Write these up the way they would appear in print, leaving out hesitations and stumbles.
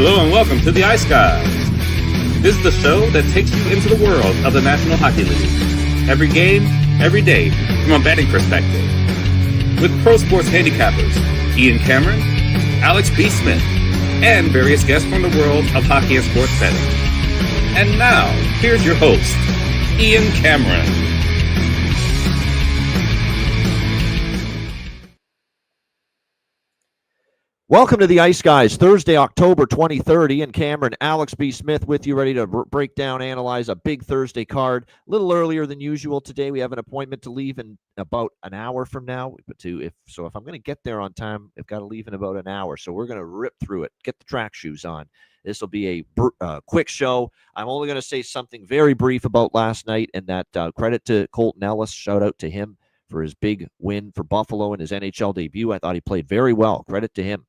Hello and welcome to the Ice Guys. This is the show that takes you into the world of the National Hockey League. Every game, every day, from a betting perspective. With pro sports handicappers, Ian Cameron, Alex B. Smith, and various guests from the world of hockey and sports betting. And now, here's your host, Ian Cameron. Welcome to the Ice Guys, Thursday, October 23rd. Ian Cameron, Alex B. Smith with you, ready to break down, analyze a big Thursday card. A little earlier than usual today. We have an appointment to leave in about an hour from now. If I'm going to get there on time, I've got to leave in about an hour. So we're going to rip through it, get the track shoes on. This will be a quick show. I'm only going to say something very brief about last night, and that credit to Colton Ellis. Shout out to him for his big win for Buffalo in his NHL debut. I thought he played very well. Credit to him.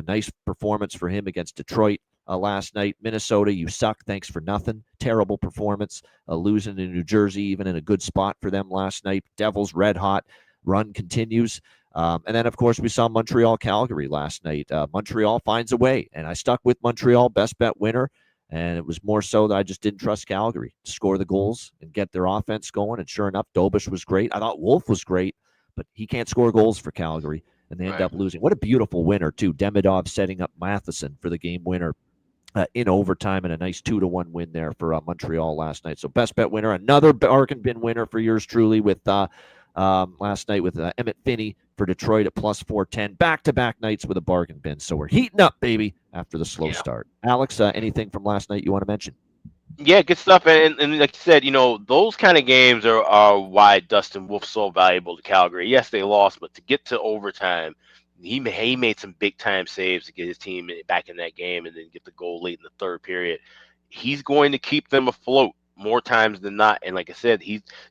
Nice performance for him against Detroit last night. Minnesota, you suck. Thanks for nothing. Terrible performance. Losing to New Jersey, even in a good spot for them last night. Devils red hot. Run continues. And then, of course, we saw Montreal-Calgary last night. Montreal finds a way, and I stuck with Montreal, best bet winner. And it was more so that I just didn't trust Calgary to score the goals and get their offense going. And sure enough, Dobish was great. I thought Wolf was great, but he can't score goals for Calgary. And they end up losing. What a beautiful winner, too. Demidov setting up Matheson for the game winner in overtime, and a nice 2-1 win there for Montreal last night. So best bet winner. Another bargain bin winner for yours truly with last night with Emmett Finney for Detroit at plus 410. Back-to-back nights with a bargain bin. So we're heating up, baby, after the slow start. Alex, anything from last night you want to mention? Yeah, good stuff. And like you said, those kind of games are why Dustin Wolf's so valuable to Calgary. Yes, they lost, but to get to overtime, he made some big-time saves to get his team back in that game and then get the goal late in the third period. He's going to keep them afloat more times than not. And like I said,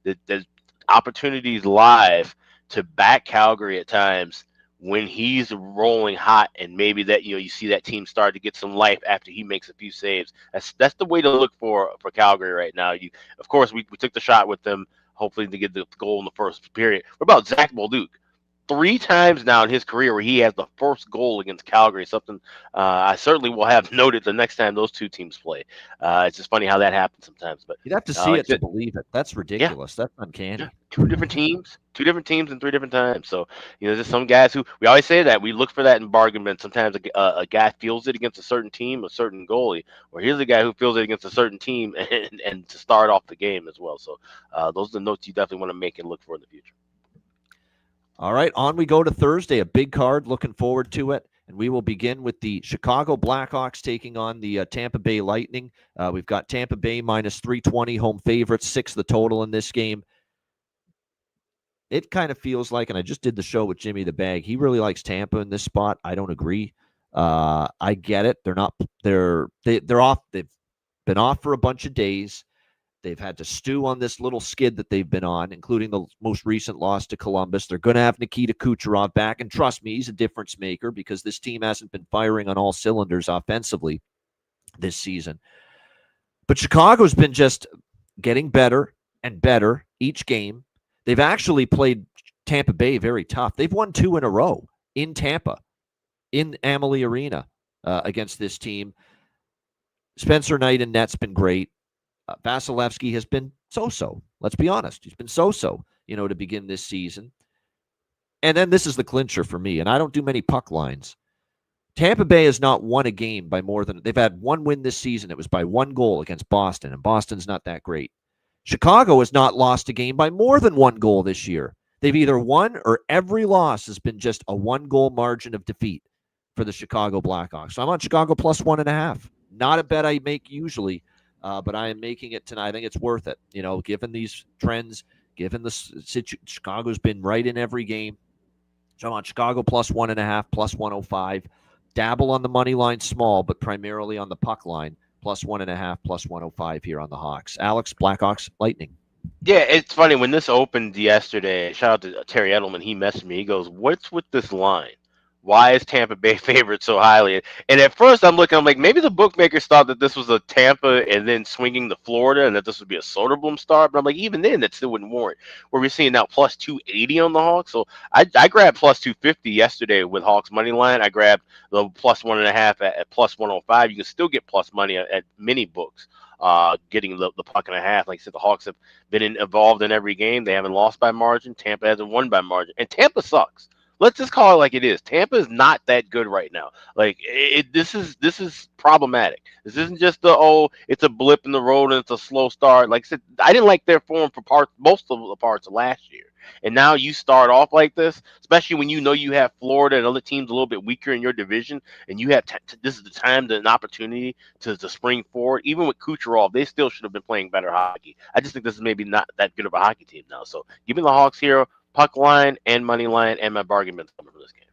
there's opportunities live to back Calgary at times when he's rolling hot, and maybe that you see that team start to get some life after he makes a few saves. That's the way to look for Calgary right now. Of course, we took the shot with them, hopefully to get the goal in the first period. What about Zach Bolduc? 3 times now in his career where he has the first goal against Calgary, something I certainly will have noted the next time those two teams play. It's just funny how that happens sometimes. But you'd have to see it to believe it. That's ridiculous. Yeah. That's uncanny. Yeah. 2 different teams in 3 different times. So, there's some guys who, we always say that, we look for that in bargain bin. Sometimes a guy feels it against a certain team, a certain goalie, or here's a guy who feels it against a certain team and to start off the game as well. So those are the notes you definitely want to make and look for in the future. All right, on we go to Thursday, a big card. Looking forward to it. And we will begin with the Chicago Blackhawks taking on the Tampa Bay Lightning. We've got Tampa Bay minus 320, home favorites, 6 the total in this game. It kind of feels like, and I just did the show with Jimmy the Bag, he really likes Tampa in this spot. I don't agree. I get it. They're off. They've been off for a bunch of days. They've had to stew on this little skid that they've been on, including the most recent loss to Columbus. They're going to have Nikita Kucherov back, and trust me, he's a difference maker because this team hasn't been firing on all cylinders offensively this season. But Chicago's been just getting better and better each game. They've actually played Tampa Bay very tough. They've won 2 in a row in Tampa, in Amalie Arena against this team. Spencer Knight and net's been great. Vasilevsky has been so-so. Let's be honest. He's been so-so, to begin this season. And then this is the clincher for me, and I don't do many puck lines. Tampa Bay has not won a game by more than... They've had 1 win this season. It was by 1 goal against Boston, and Boston's not that great. Chicago has not lost a game by more than 1 goal this year. They've either won or every loss has been just a 1-goal margin of defeat for the Chicago Blackhawks. So I'm on Chicago plus 1.5. Not a bet I make usually, but I am making it tonight. I think it's worth it. Given these trends, given the Chicago's been right in every game. So I'm on Chicago plus 1.5, plus 105. Dabble on the money line small, but primarily on the puck line, plus 1.5, plus 105 here on the Hawks. Alex, Blackhawks, Lightning. Yeah, it's funny. When this opened yesterday, shout out to Terry Edelman. He messaged me. He goes, "What's with this line? Why is Tampa Bay favored so highly? And at first I'm like, maybe the bookmakers thought that this was a Tampa and then swinging to Florida and that this would be a Soderblom start. But I'm like, even then, that still wouldn't warrant. Where we're seeing now plus 280 on the Hawks. So I grabbed plus 250 yesterday with Hawks money line. I grabbed the plus 1.5 at plus 105. You can still get plus money at many books. Getting the puck and a half. Like I said, the Hawks have been involved in every game. They haven't lost by margin. Tampa hasn't won by margin. And Tampa sucks. Let's just call it like it is. Tampa is not that good right now. Like this is problematic. This isn't just it's a blip in the road and it's a slow start. Like I said, I didn't like their form for most of the parts of last year. And now you start off like this, especially when you know you have Florida and other teams a little bit weaker in your division, and you have this is the time, an opportunity to spring forward. Even with Kucherov, they still should have been playing better hockey. I just think this is maybe not that good of a hockey team now. So give me the Hawks here, puck line and money line, and my bargain bin coming for this game.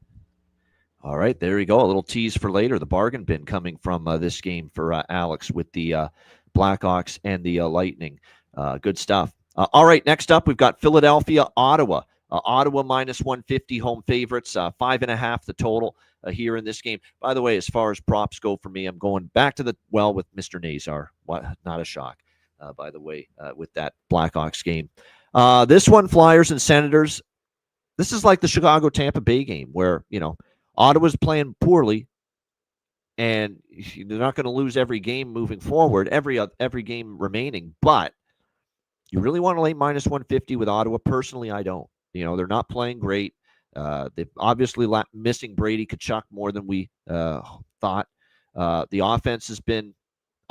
All right, there you go. A little tease for later. The bargain bin coming from this game for Alex with the Blackhawks and the Lightning. Good stuff. All right, next up, we've got Philadelphia, Ottawa. Ottawa minus 150 home favorites, 5.5 the total here in this game. By the way, as far as props go for me, I'm going back to the well with Mr. Nazar. What? Not a shock, by the way, with that Blackhawks game. This one, Flyers and Senators. This is like the Chicago-Tampa Bay game where, Ottawa's playing poorly, and they're not going to lose every game moving forward, every game remaining, but you really want to lay minus 150 with Ottawa? Personally, I don't. They're not playing great. They've obviously missing Brady Tkachuk more than we thought. The offense has been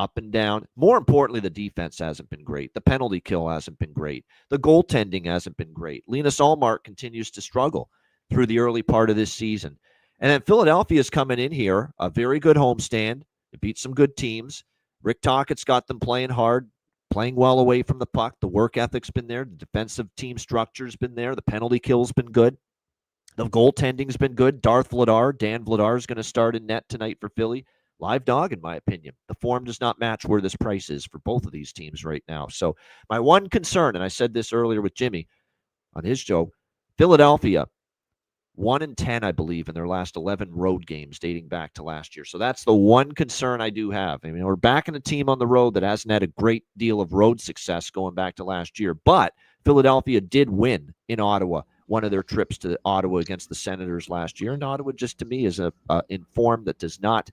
up and down. More importantly, the defense hasn't been great. The penalty kill hasn't been great. The goaltending hasn't been great. Linus Ullmark continues to struggle through the early part of this season. And then Philadelphia is coming in here, a very good homestand. They beat some good teams. Rick Tocchet's got them playing hard, playing well away from the puck. The work ethic's been there. The defensive team structure's been there. The penalty kill's been good. The goaltending's been good. Dan Vladar is going to start in net tonight for Philly. Live dog, in my opinion. The form does not match where this price is for both of these teams right now. So my one concern, and I said this earlier with Jimmy on his show, Philadelphia, 1-10, I believe, in their last 11 road games dating back to last year. So that's the one concern I do have. I mean, we're backing a team on the road that hasn't had a great deal of road success going back to last year. But Philadelphia did win in Ottawa, one of their trips to Ottawa against the Senators last year. And Ottawa, just to me, is in form that does not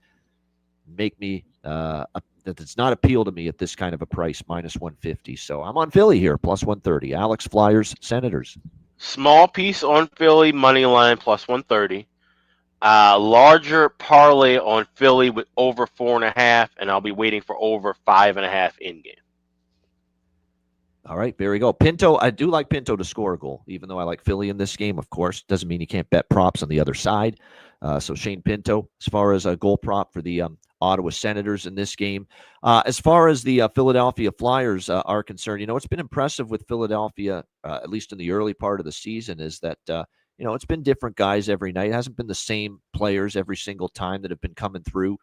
make me that does not appeal to me at this kind of a price, minus 150. So I'm on Philly here, plus 130. Alex, Flyers, Senators. Small piece on Philly money line plus 130. Larger parlay on Philly with over 4.5, and I'll be waiting for over 5.5 in game. All right, there we go. Pinto, I do like Pinto to score a goal, even though I like Philly in this game, of course. Doesn't mean you can't bet props on the other side. So Shane Pinto, as far as a goal prop for the Ottawa Senators in this game. As far as the Philadelphia Flyers are concerned, it's been impressive with Philadelphia, at least in the early part of the season, is that, it's been different guys every night. It hasn't been the same players every single time that have been coming through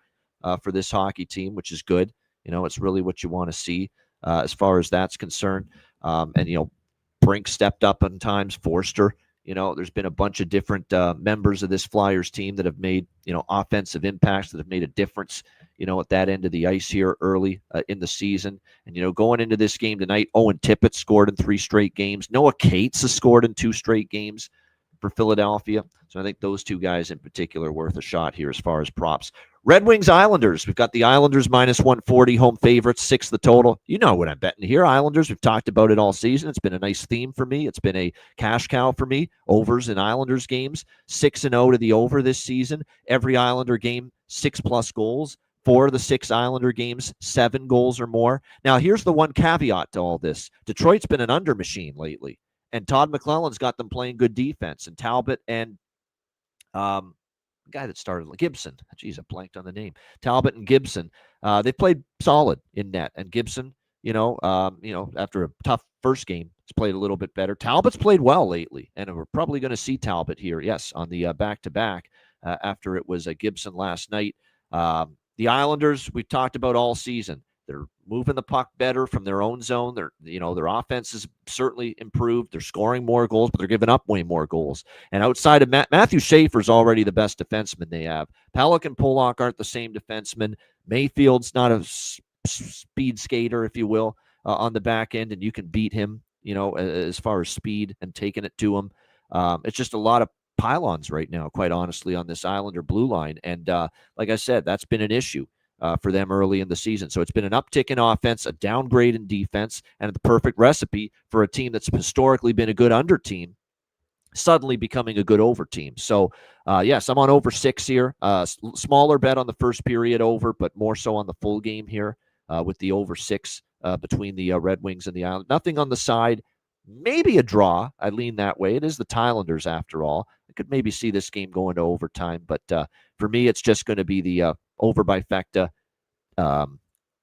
for this hockey team, which is good. It's really what you want to see as far as that's concerned. And, Brink stepped up on times, Forster. There's been a bunch of different members of this Flyers team that have made, offensive impacts, that have made a difference, at that end of the ice here early in the season. And, going into this game tonight, Owen Tippett scored in 3 straight games. Noah Cates has scored in 2 straight games for Philadelphia. So I think those 2 guys in particular are worth a shot here as far as props. Red Wings Islanders. We've got the Islanders minus 140, home favorites, 6 the total. You know what I'm betting here. Islanders, we've talked about it all season. It's been a nice theme for me. It's been a cash cow for me. Overs in Islanders games, 6-0 to the over this season. Every Islander game, 6+ goals. 4 of the 6 Islander games, 7 goals or more. Now, here's the one caveat to all this. Detroit's been an under machine lately, and Todd McClellan's got them playing good defense. And Talbot and the guy that started, Gibson. Geez, I blanked on the name. Talbot and Gibson. They played solid in net. And Gibson, after a tough first game, has played a little bit better. Talbot's played well lately, and we're probably going to see Talbot here, yes, on the back-to-back after it was Gibson last night. The Islanders, we've talked about all season. They're moving the puck better from their own zone. Their offense is certainly improved. They're scoring more goals, but they're giving up way more goals. And outside of Matthew Schaefer's already the best defenseman they have. Pellick and Pollock aren't the same defenseman. Mayfield's not a speed skater, if you will, on the back end, and you can beat him, as far as speed and taking it to him. It's just a lot of pylons right now, quite honestly, on this Islander blue line. And like I said, that's been an issue for them early in the season. So it's been an uptick in offense, a downgrade in defense, and the perfect recipe for a team that's historically been a good under team suddenly becoming a good over team. So, yes, I'm on over 6 here. Smaller bet on the first period over, but more so on the full game here with the over 6 between the Red Wings and the Islanders. Nothing on the side. Maybe a draw. I lean that way. It is the Islanders after all. I could maybe see this game going to overtime, but for me, it's just going to be the over by Fecta,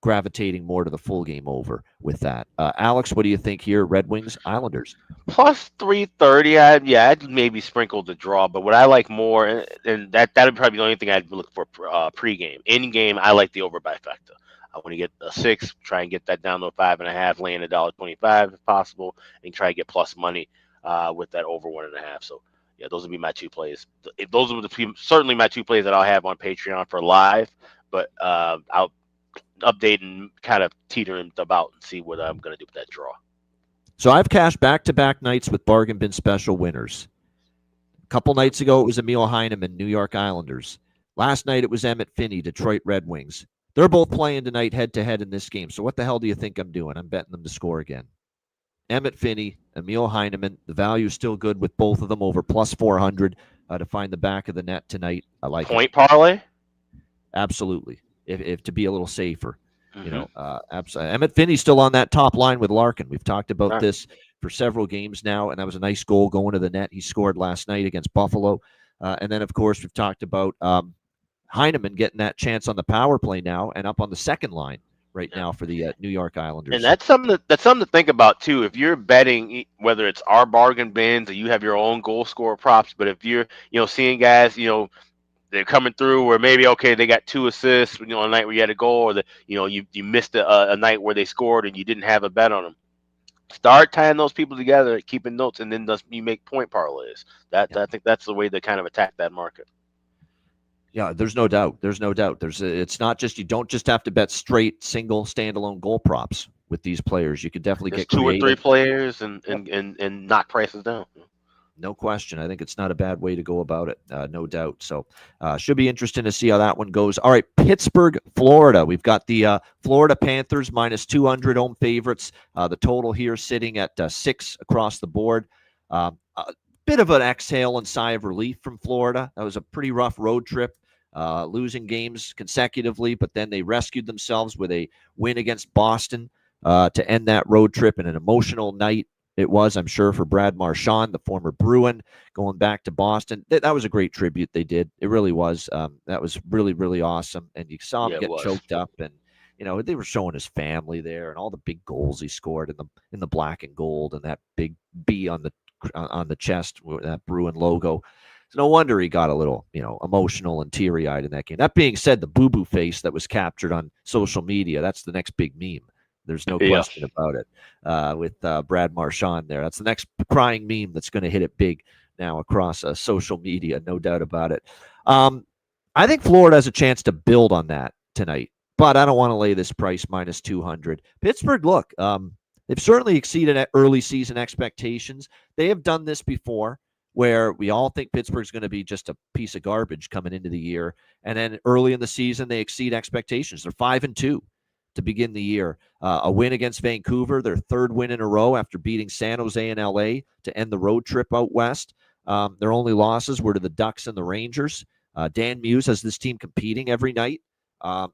gravitating more to the full game over with that. Alex, what do you think here? Red Wings, Islanders. Plus 330. I'd maybe sprinkle the draw, but what I like more, and that would probably be the only thing I'd look for pregame. In game, I like the over by Fecta. I want to get a 6, try and get that down to a 5.5, laying $1.25 if possible, and try to get plus money with that over 1.5. So yeah, those would be my 2 plays. If those are certainly my 2 plays that I'll have on Patreon for live, but I'll update and kind of teeter him about and see what I'm going to do with that draw. So I've cashed back-to-back nights with bargain bin special winners. A couple nights ago, it was Emil Heineman, New York Islanders. Last night, it was Emmett Finney, Detroit Red Wings. They're both playing tonight head-to-head in this game. So what the hell do you think I'm doing? I'm betting them to score again. Emmett Finney, Emil Heineman. The value is still good with both of them over plus 400 to find the back of the net tonight. I like Point parlay? Absolutely. If to be a little safer. Absolutely. Emmett Finney's still on that top line with Larkin. We've talked about this for several games now, and that was a nice goal going to the net. He scored last night against Buffalo. And then, of course, we've talked about Heineman getting that chance on the power play now and up on the second line right now for the New York Islanders. And that's something to think about too. If you're betting, whether it's our bargain bins or you have your own goal scorer props, but if you're seeing guys, they're coming through where maybe they got 2 assists, a night where you had a goal, or you missed a night where they scored and you didn't have a bet on them. Start tying those people together, keeping notes, and then you make point parlays. I think that's the way to kind of attack that market. Yeah, there's no doubt. It's not just, you don't just have to bet straight single standalone goal props with these players. You could definitely get 2 creative. or 3 players and knock prices down. No question. I think it's not a bad way to go about it. No doubt. So should be interesting to see how that one goes. All right, Pittsburgh, Florida. We've got the Florida Panthers minus 200 home favorites. The total here sitting at 6 across the board. Bit of an exhale and sigh of relief from Florida. That was a pretty rough road trip, losing games consecutively, but then they rescued themselves with a win against Boston to end that road trip in an emotional night. It was, I'm sure, for Brad Marchand, the former Bruin, going back to Boston. That was a great tribute they did. It really was. That was really, really awesome. And you saw him get choked up, and they were showing his family there and all the big goals he scored in the black and gold and that big B on the chest with that Bruin logo. So no wonder he got a little, emotional and teary-eyed in that game. That being said, the boo-boo face that was captured on social media, that's the next big meme. There's no question about it with Brad Marchand there. That's the next crying meme that's going to hit it big now across social media, no doubt about it. I think Florida has a chance to build on that tonight, but I don't want to lay this price minus 200. Pittsburgh, look, they've certainly exceeded early season expectations. They have done this before where we all think Pittsburgh's going to be just a piece of garbage coming into the year, and then early in the season they exceed expectations. They're 5-2. To begin the year. A win against Vancouver, their 3rd win in a row after beating San Jose and LA to end the road trip out west. Their only losses were to the Ducks and the Rangers. Dan Muse has this team competing every night.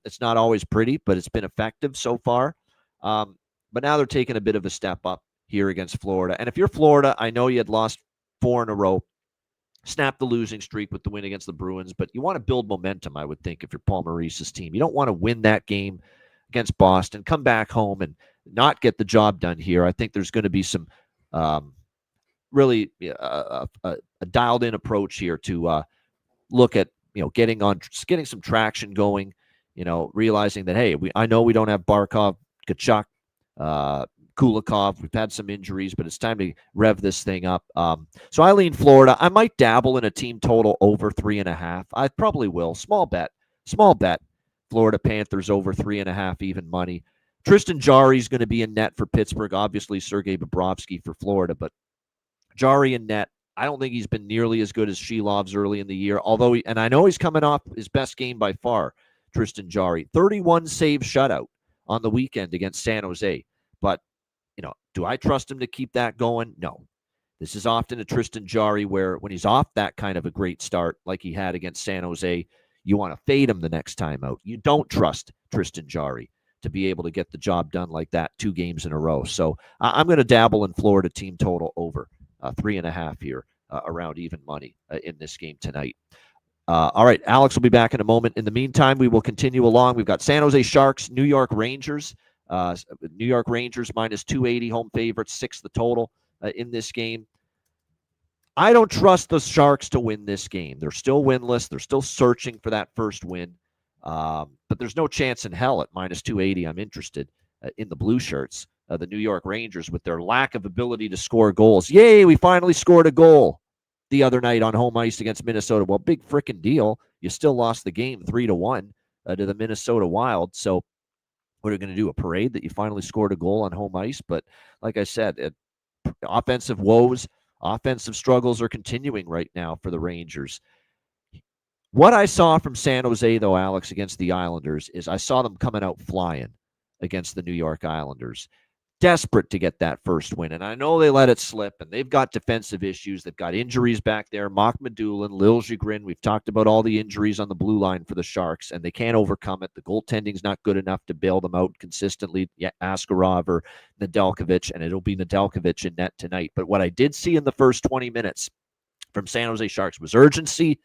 It's not always pretty, but it's been effective so far. But now they're taking a bit of a step up here against Florida. And if you're Florida, I know you had lost 4 in a row, snapped the losing streak with the win against the Bruins, but you want to build momentum, I would think, if you're Paul Maurice's team. You don't want to win that game against Boston, come back home and not get the job done here. I think there's going to be some really a dialed-in approach here to look at getting some traction going. Realizing that, hey, I know we don't have Barkov Kachuk, Kulikov. We've had some injuries, but it's time to rev this thing up. So I lean Florida. I might dabble in a team total over 3.5. I probably will. Small bet. Florida Panthers over 3.5 even money. Tristan Jarry is going to be in net for Pittsburgh. Obviously, Sergei Bobrovsky for Florida, but Jarry in net. I don't think he's been nearly as good as Shilov's early in the year. Although, and I know he's coming off his best game by far, Tristan Jarry. 31 save shutout on the weekend against San Jose. But, do I trust him to keep that going? No. This is often a Tristan Jarry where when he's off that kind of a great start like he had against San Jose, you want to fade him the next time out. You don't trust Tristan Jarry to be able to get the job done like that 2 games in a row. So I'm going to dabble in Florida team total over 3.5 here around even money in this game tonight. All right, Alex will be back in a moment. In the meantime, we will continue along. We've got San Jose Sharks, New York Rangers. New York Rangers minus 280 home favorites, 6 the total in this game. I don't trust the Sharks to win this game. They're still winless. They're still searching for that first win. But there's no chance in hell at minus 280 I'm interested in the blue shirts, the New York Rangers, with their lack of ability to score goals. Yay, we finally scored a goal the other night on home ice against Minnesota. Well, big freaking deal. You still lost the game 3-1 to the Minnesota Wild. So what are you going to do? A parade that you finally scored a goal on home ice? But like I said, offensive woes, offensive struggles are continuing right now for the Rangers. What I saw from San Jose, though, Alex, against the Islanders is I saw them coming out flying against the New York Islanders. Desperate to get that first win. And I know they let it slip, and they've got defensive issues. They've got injuries back there. Mark Medulin, Lil Jagrin. We've talked about all the injuries on the blue line for the Sharks, and they can't overcome it. The goaltending's not good enough to bail them out consistently. Yeah, Askarov or Nedeljkovic, and it'll be Nedeljkovic in net tonight. But what I did see in the first 20 minutes from San Jose Sharks was urgency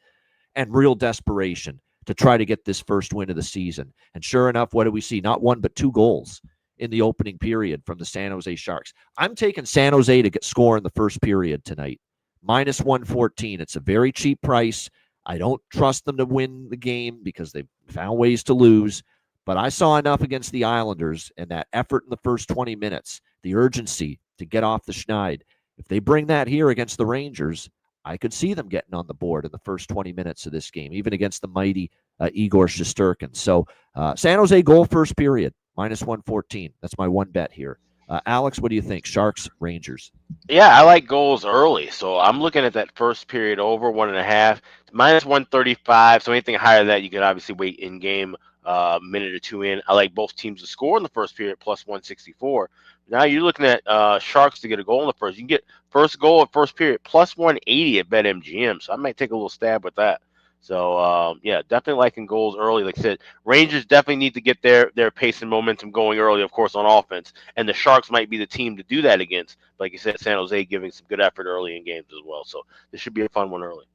and real desperation to try to get this first win of the season. And sure enough, what do we see? Not 1, but 2 goals in the opening period from the San Jose Sharks. I'm taking San Jose to score in the first period tonight. Minus 114. It's a very cheap price. I don't trust them to win the game because they've found ways to lose. But I saw enough against the Islanders and that effort in the first 20 minutes, the urgency to get off the schneid. If they bring that here against the Rangers, I could see them getting on the board in the first 20 minutes of this game, even against the mighty Igor Shesterkin. So San Jose goal first period, minus 114. That's my one bet here. Alex, what do you think? Sharks, Rangers. Yeah, I like goals early. So I'm looking at that first period over 1.5, minus 135. So anything higher than that, you can obviously wait in game, minute or 2 in. I like both teams to score in the first period, plus 164. Now you're looking at Sharks to get a goal in the first. You can get first goal at first period, plus 180 at BetMGM. So I might take a little stab with that. So, yeah, definitely liking goals early. Like I said, Rangers definitely need to get their pace and momentum going early, of course, on offense. And the Sharks might be the team to do that against. Like you said, San Jose giving some good effort early in games as well. So this should be a fun one early.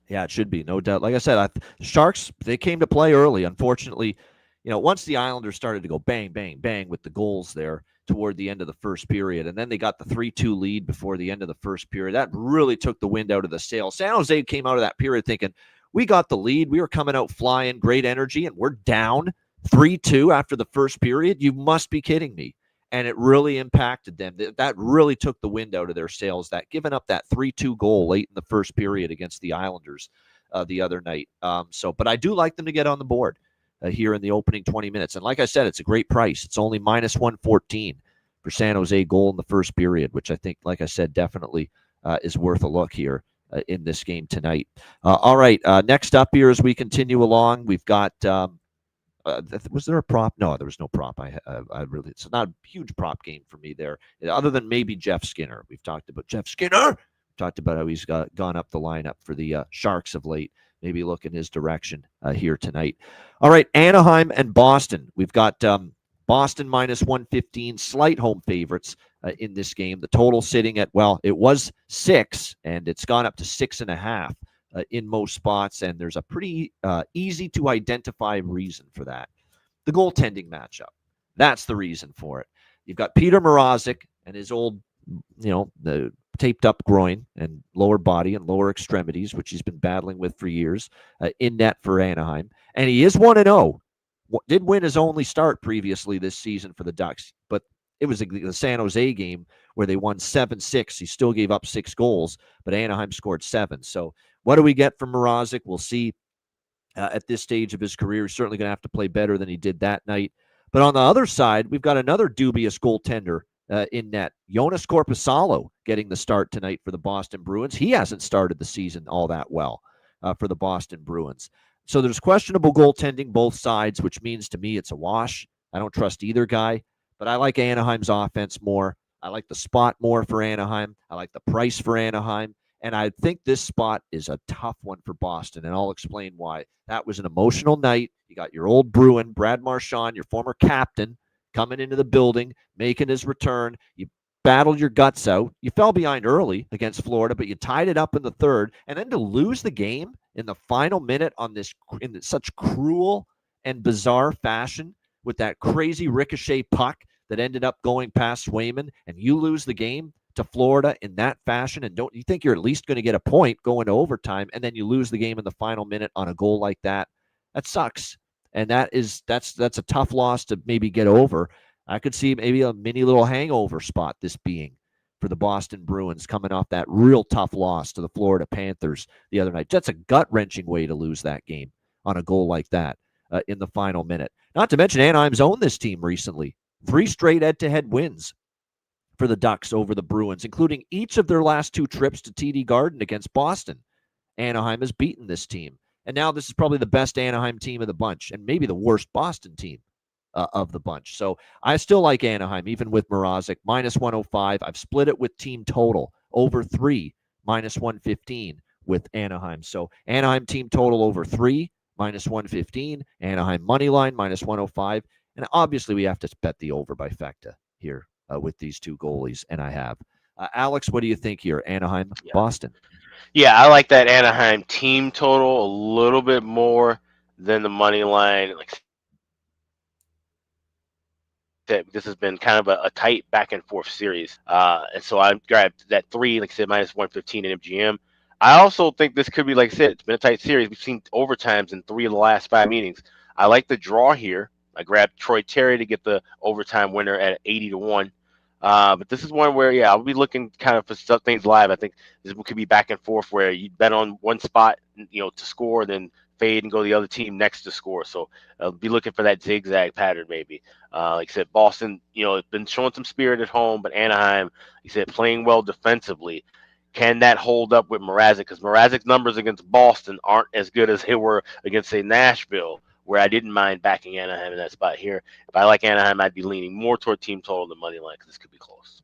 Yeah, it should be, no doubt. Like I said, the Sharks, they came to play early. Unfortunately, once the Islanders started to go bang, bang, bang with the goals there toward the end of the first period, and then they got the 3-2 lead before the end of the first period, that really took the wind out of the sails. San Jose came out of that period thinking, we got the lead. We were coming out flying, great energy, and we're down 3-2 after the first period. You must be kidding me. And it really impacted them. That really took the wind out of their sails, that giving up that 3-2 goal late in the first period against the Islanders the other night. But I do like them to get on the board here in the opening 20 minutes. And like I said, it's a great price. It's only minus 114 for San Jose goal in the first period, which I think, like I said, definitely is worth a look here in this game tonight. All right, next up here as we continue along, we've got was there a prop? No, there was no prop. It's not a huge prop game for me there, other than maybe Jeff Skinner. We've talked about Jeff Skinner. Talked about how he's gone up the lineup for the Sharks of late. Maybe look in his direction here tonight. All right, Anaheim and Boston. We've got Boston minus 115, slight home favorites in this game. The total sitting at, it was 6, and it's gone up to 6.5 in most spots, and there's a pretty easy to identify reason for that. The goaltending matchup. That's the reason for it. You've got Peter Mrazek and his old, the taped up groin and lower body and lower extremities, which he's been battling with for years, in net for Anaheim. And he is 1-0 did win his only start previously this season for the Ducks, but it was the San Jose game where they won 7-6. He still gave up 6 goals, but Anaheim scored 7. So what do we get from Mrazek? We'll see at this stage of his career. He's certainly going to have to play better than he did that night. But on the other side, we've got another dubious goaltender in net. Jonas Korpisalo getting the start tonight for the Boston Bruins. He hasn't started the season all that well for the Boston Bruins. So there's questionable goaltending both sides, which means to me it's a wash. I don't trust either guy, but I like Anaheim's offense more. I like the spot more for Anaheim. I like the price for Anaheim. And I think this spot is a tough one for Boston, and I'll explain why. That was an emotional night. You got your old Bruin, Brad Marchand, your former captain, coming into the building, making his return. You battled your guts out. You fell behind early against Florida, but you tied it up in the third. And then to lose the game in the final minute in such cruel and bizarre fashion with that crazy ricochet puck that ended up going past Swayman, and you lose the game to Florida in that fashion, and don't you think you're at least going to get a point going to overtime, and then you lose the game in the final minute on a goal like that? That sucks. And that's a tough loss to maybe get over. I could see maybe a mini little hangover spot this being for the Boston Bruins coming off that real tough loss to the Florida Panthers the other night. That's a gut-wrenching way to lose that game on a goal like that in the final minute. Not to mention Anaheim's owned this team recently. 3 straight head-to-head wins for the Ducks over the Bruins, including each of their last 2 trips to TD Garden against Boston. Anaheim has beaten this team. And now this is probably the best Anaheim team of the bunch, and maybe the worst Boston team of the bunch. So I still like Anaheim, even with Mrazek, minus 105. I've split it with team total, over 3, minus 115 with Anaheim. So Anaheim team total over 3, minus 115. Anaheim money line, minus 105. And obviously we have to bet the over by Fecta here with these 2 goalies, and I have. Alex, what do you think here? Anaheim, Boston. Yeah, I like that Anaheim team total a little bit more than the money line. Like this has been kind of a tight back and forth series, and so I grabbed that 3, like I said, minus 115 in MGM. I also think this could be, like I said, it's been a tight series. We've seen overtimes in 3 of the last 5 meetings. I like the draw here. I grabbed Troy Terry to get the overtime winner at 80-1. But this is one where, I'll be looking kind of for stuff things live. I think this could be back and forth where you bet on one spot, to score, then fade and go the other team next to score. So I'll be looking for that zigzag pattern maybe. Like I said, Boston, has been showing some spirit at home, but Anaheim, like I said, playing well defensively. Can that hold up with Mrazek? Because Mrazek's numbers against Boston aren't as good as they were against, say, Nashville, where I didn't mind backing Anaheim in that spot here. If I like Anaheim, I'd be leaning more toward team total than money line because this could be close.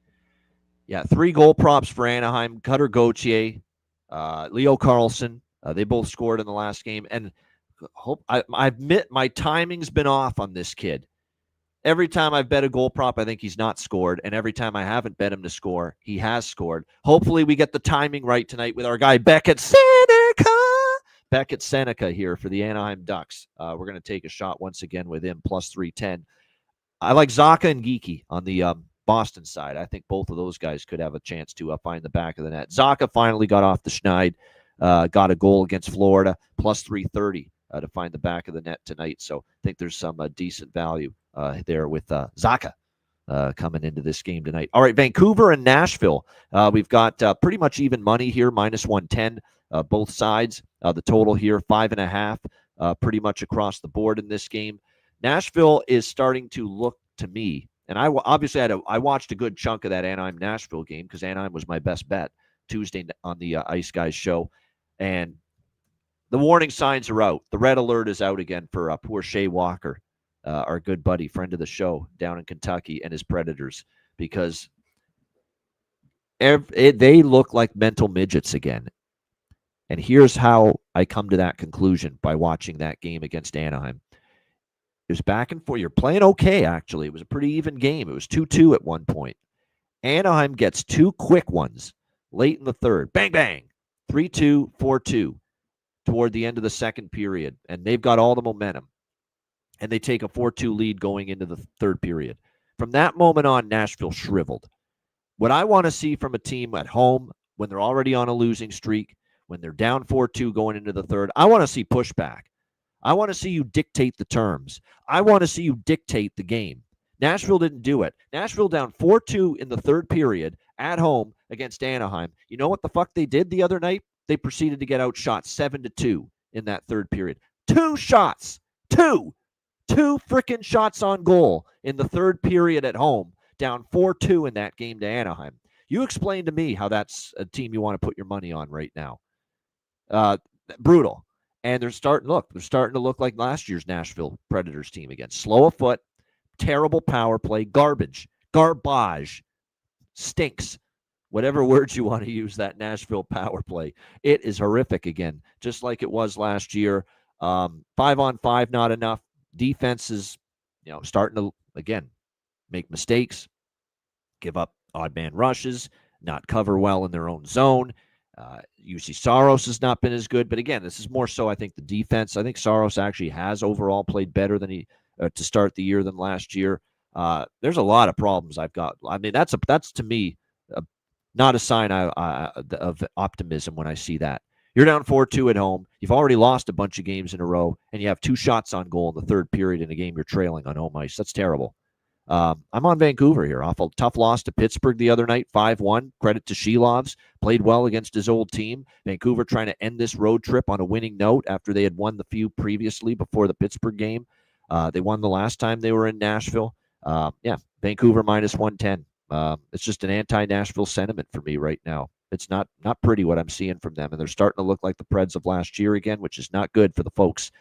Yeah, 3 goal props for Anaheim. Cutter Gauthier, Leo Carlson. They both scored in the last game. And I admit my timing's been off on this kid. Every time I've bet a goal prop, I think he's not scored. And every time I haven't bet him to score, he has scored. Hopefully we get the timing right tonight with our guy Beckett Seneca here for the Anaheim Ducks. We're going to take a shot once again with him, plus 310. I like Zacha and Geekie on the Boston side. I think both of those guys could have a chance to find the back of the net. Zacha finally got off the schneid, got a goal against Florida, plus 330 to find the back of the net tonight. So I think there's some decent value there with Zacha coming into this game tonight. All right, Vancouver and Nashville. We've got pretty much even money here, minus 110, both sides. The total here, 5.5, pretty much across the board in this game. Nashville is starting to look to me, and I obviously I watched a good chunk of that Anaheim-Nashville game because Anaheim was my best bet Tuesday on the Ice Guys show, and the warning signs are out. The red alert is out again for poor Shea Walker, our good buddy, friend of the show down in Kentucky, and his Predators, because they look like mental midgets again. And here's how I come to that conclusion by watching that game against Anaheim. It was back and forth. You're playing okay, actually. It was a pretty even game. It was 2-2 at one point. Anaheim gets 2 quick ones late in the third. Bang, bang. 3-2, 4-2 toward the end of the second period. And they've got all the momentum. And they take a 4-2 lead going into the third period. From that moment on, Nashville shriveled. What I want to see from a team at home when they're already on a losing streak, when they're down 4-2 going into the third, I want to see pushback. I want to see you dictate the terms. I want to see you dictate the game. Nashville didn't do it. Nashville down 4-2 in the third period at home against Anaheim. You know what the fuck they did the other night? They proceeded to get outshot 7-2 in that third period. 2 shots. 2 freaking shots on goal in the third period at home, down 4-2 in that game to Anaheim. You explain to me how that's a team you want to put your money on right now. Brutal. And they're starting to look like last year's Nashville Predators team again. Slow of foot, terrible power play, garbage, stinks. Whatever words you want to use, that Nashville power play. It is horrific again, just like it was last year. 5-on-5, not enough. Defense is, starting to, again, make mistakes, give up odd man rushes, not cover well in their own zone. UC Saros has not been as good, but again, this is more so, I think, the defense. I think Saros actually has overall played better than he to start the year than last year. There's a lot of problems I've got. I mean, that's to me not a sign of optimism when I see that. You're down 4-2 at home. You've already lost a bunch of games in a row, and you have 2 shots on goal in the third period in a game you're trailing on home ice. That's terrible. I'm on Vancouver here. Awful tough loss to Pittsburgh the other night, 5-1. Credit to Shilovs. Played well against his old team. Vancouver trying to end this road trip on a winning note after they had won the few previously before the Pittsburgh game. They won the last time they were in Nashville. Vancouver minus 110. It's just an anti-Nashville sentiment for me right now. It's not pretty what I'm seeing from them, and they're starting to look like the Preds of last year again, which is not good for the folks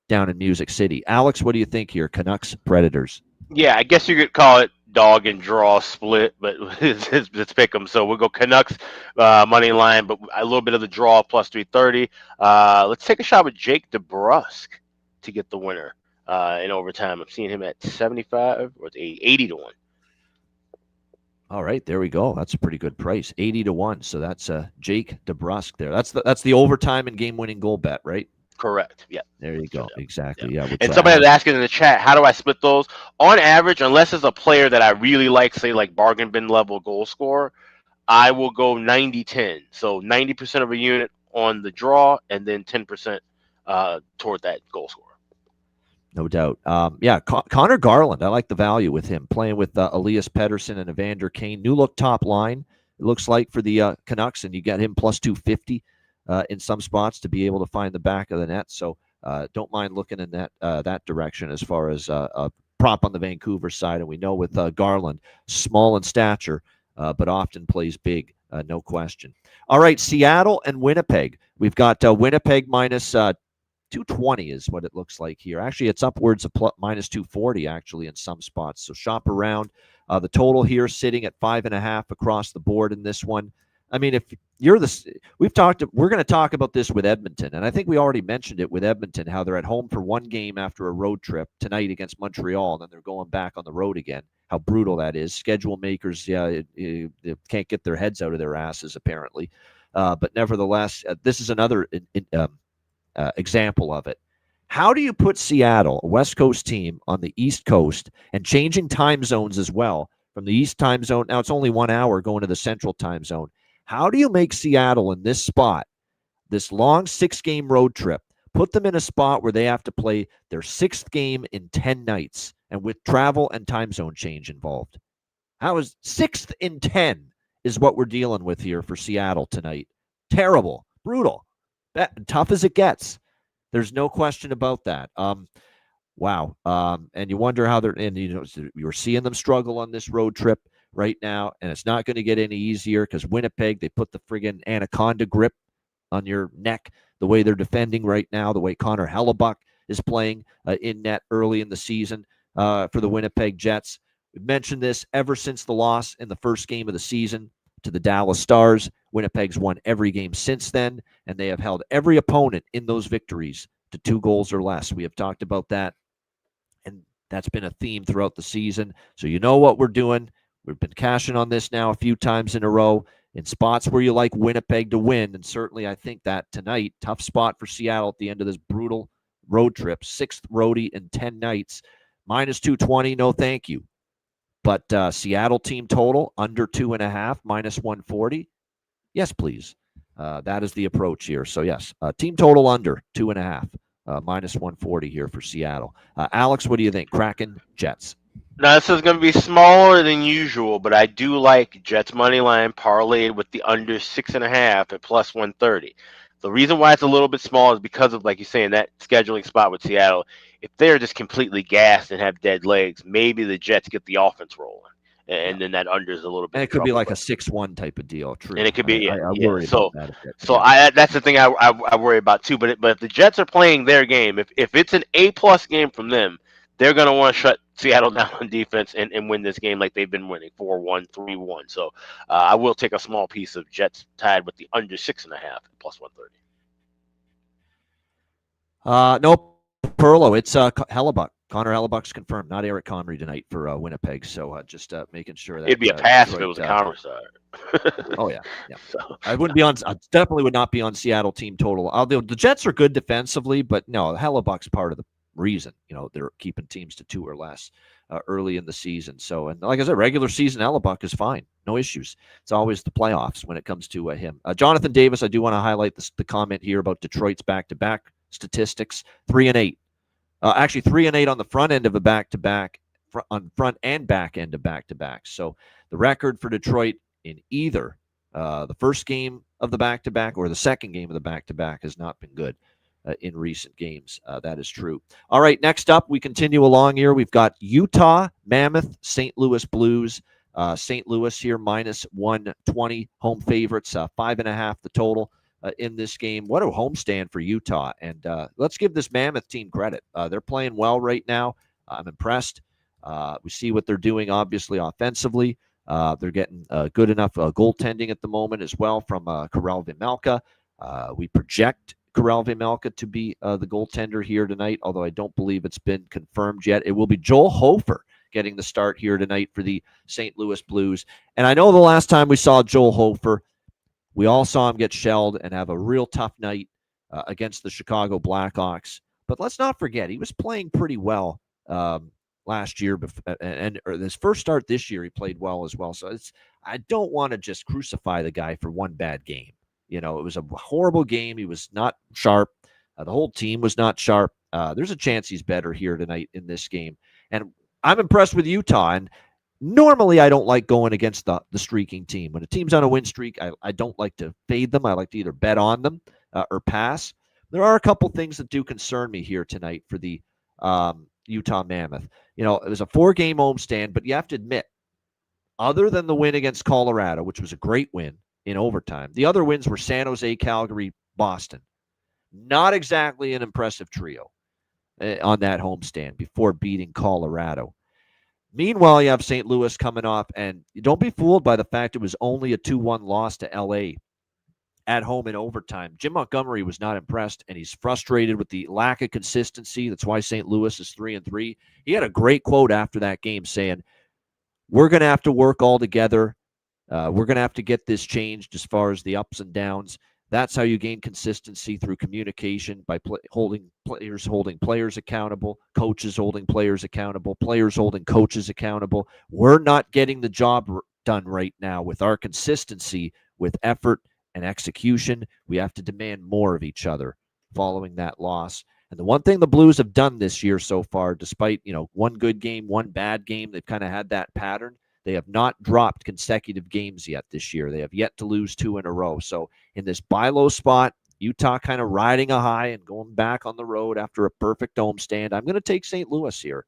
down in Music City. Alex, what do you think here? Canucks, Predators. Yeah, I guess you could call it dog and draw split, but it's pick 'em. So we'll go Canucks money line, but a little bit of the draw plus 330. Let's take a shot with Jake DeBrusk to get the winner in overtime. I'm seeing him at 75 or 80 to 1. All right, there we go. That's a pretty good price, 80 to 1. So that's Jake DeBrusk there. That's the overtime and game-winning goal bet, right? Correct. Yeah. There you go. Yeah. Exactly. Yeah. And somebody was asking in the chat, how do I split those? On average, unless it's a player that I really like, say like bargain bin level goal scorer, I will go 90-10. So 90% of a unit on the draw, and then 10% toward that goal scorer. No doubt. Connor Garland. I like the value with him playing with Elias Pettersson and Evander Kane. New look top line. It looks like for the Canucks, and you got him plus 250 in some spots to be able to find the back of the net. So don't mind looking in that direction as far as a prop on the Vancouver side. And we know with Garland, small in stature, but often plays big, no question. All right, Seattle and Winnipeg. We've got Winnipeg minus 220 is what it looks like here. Actually, it's upwards of minus 240 actually in some spots. So shop around. The total here sitting at 5.5 across the board in this one. I mean, if you're we're going to talk about this with Edmonton, and I think we already mentioned it with Edmonton, how they're at home for one game after a road trip tonight against Montreal, and then they're going back on the road again. How brutal that is. Schedule makers, they can't get their heads out of their asses, apparently. But nevertheless, this is another example of it. How do you put Seattle, a West Coast team, on the East Coast and changing time zones as well from the East time zone? Now it's only 1 hour going to the Central time zone. How do you make Seattle in this spot, this long 6-game road trip, put them in a spot where they have to play their 6th game in 10 nights and with travel and time zone change involved? How is 6th in 10 is what we're dealing with here for Seattle tonight. Terrible, brutal, tough as it gets. There's no question about that. Wow. And you wonder how you're seeing them struggle on this road trip right now, and it's not going to get any easier because Winnipeg, they put the friggin' anaconda grip on your neck the way they're defending right now, the way Connor Hellebuck is playing in net early in the season for the Winnipeg Jets. We've mentioned this ever since the loss in the first game of the season to the Dallas Stars. Winnipeg's won every game since then, and they have held every opponent in those victories to 2 goals or less. We have talked about that, and that's been a theme throughout the season. So you know what we're doing. We've been cashing on this now a few times in a row in spots where you like Winnipeg to win, and certainly I think that tonight, tough spot for Seattle at the end of this brutal road trip, 6th roadie in 10 nights, minus 220, no thank you. But Seattle team total under 2.5, minus 140. Yes, please. That is the approach here. So yes, team total under 2.5, minus 140 here for Seattle. Alex, what do you think? Kraken, Jets. Now, this is going to be smaller than usual, but I do like Jets money line parlayed with the under 6.5 at plus 130. The reason why it's a little bit small is because of, like you're saying, that scheduling spot with Seattle. If they're just completely gassed and have dead legs, maybe the Jets get the offense rolling, and then that under is a little bit. And it could be like a 6-1 type of deal. True. And it could be, I worry about that a bit. So that's the thing I worry about too. But if the Jets are playing their game, if it's an A+ game from them, they're going to want to shut Seattle down on defense and win this game like they've been winning 4-1, 3-1. So I will take a small piece of Jets tied with the under 6.5 plus 130. No, Perlo. It's Hellebuck. Connor Hellebuck's confirmed, not Eric Comrie tonight for Winnipeg. So just making sure that it'd be a pass Detroit, if it was a counter side. Oh yeah. So I wouldn't be on. I definitely would not be on Seattle team total. Although the Jets are good defensively, but no, Hellebuck's part of the reason. They're keeping teams to 2 or less early in the season. So, and like I said, regular season Hellebuck is fine, no issues. It's always the playoffs when it comes to him. Jonathan Davis, I do want to highlight the comment here about Detroit's back-to-back statistics: 3-8. Actually, 3-8 on the front end of a back-to-back, on front and back end of back-to-back. So the record for Detroit in either the first game of the back-to-back or the second game of the back-to-back has not been good in recent games. That is true. All right, next up, we continue along here. We've got Utah, Mammoth, St. Louis Blues. St. Louis here, minus 120. Home favorites, 5.5 the total. In this game. What a homestand for Utah. And let's give this Mammoth team credit. They're playing well right now. I'm impressed. We see what they're doing, obviously, offensively. They're getting good enough goaltending at the moment as well from Karel Vejmelka. We project Karel Vejmelka to be the goaltender here tonight, although I don't believe it's been confirmed yet. It will be Joel Hofer getting the start here tonight for the St. Louis Blues. And I know the last time we saw Joel Hofer, we all saw him get shelled and have a real tough night against the Chicago Blackhawks. But let's not forget, he was playing pretty well last year. And his first start this year, he played well as well. So I don't want to just crucify the guy for one bad game. It was a horrible game. He was not sharp. The whole team was not sharp. There's a chance he's better here tonight in this game. And I'm impressed with Utah. And normally, I don't like going against the streaking team. When a team's on a win streak, I don't like to fade them. I like to either bet on them or pass. There are a couple things that do concern me here tonight for the Utah Mammoth. It was a 4-game homestand, but you have to admit, other than the win against Colorado, which was a great win in overtime, the other wins were San Jose, Calgary, Boston. Not exactly an impressive trio on that homestand before beating Colorado. Meanwhile, you have St. Louis coming off, and don't be fooled by the fact it was only a 2-1 loss to L.A. at home in overtime. Jim Montgomery was not impressed, and he's frustrated with the lack of consistency. That's why St. Louis is 3-3. He had a great quote after that game saying, "We're going to have to work all together. We're going to have to get this changed as far as the ups and downs. That's how you gain consistency, through communication, by holding players accountable, coaches holding players accountable, players holding coaches accountable. We're not getting the job done right now with our consistency, with effort and execution. We have to demand more of each other following that loss." And the one thing the Blues have done this year so far, despite, one good game, one bad game, they've kind of had that pattern. They have not dropped consecutive games yet this year. They have yet to lose 2 in a row. So in this buy low spot, Utah kind of riding a high and going back on the road after a perfect homestand. I'm going to take St. Louis here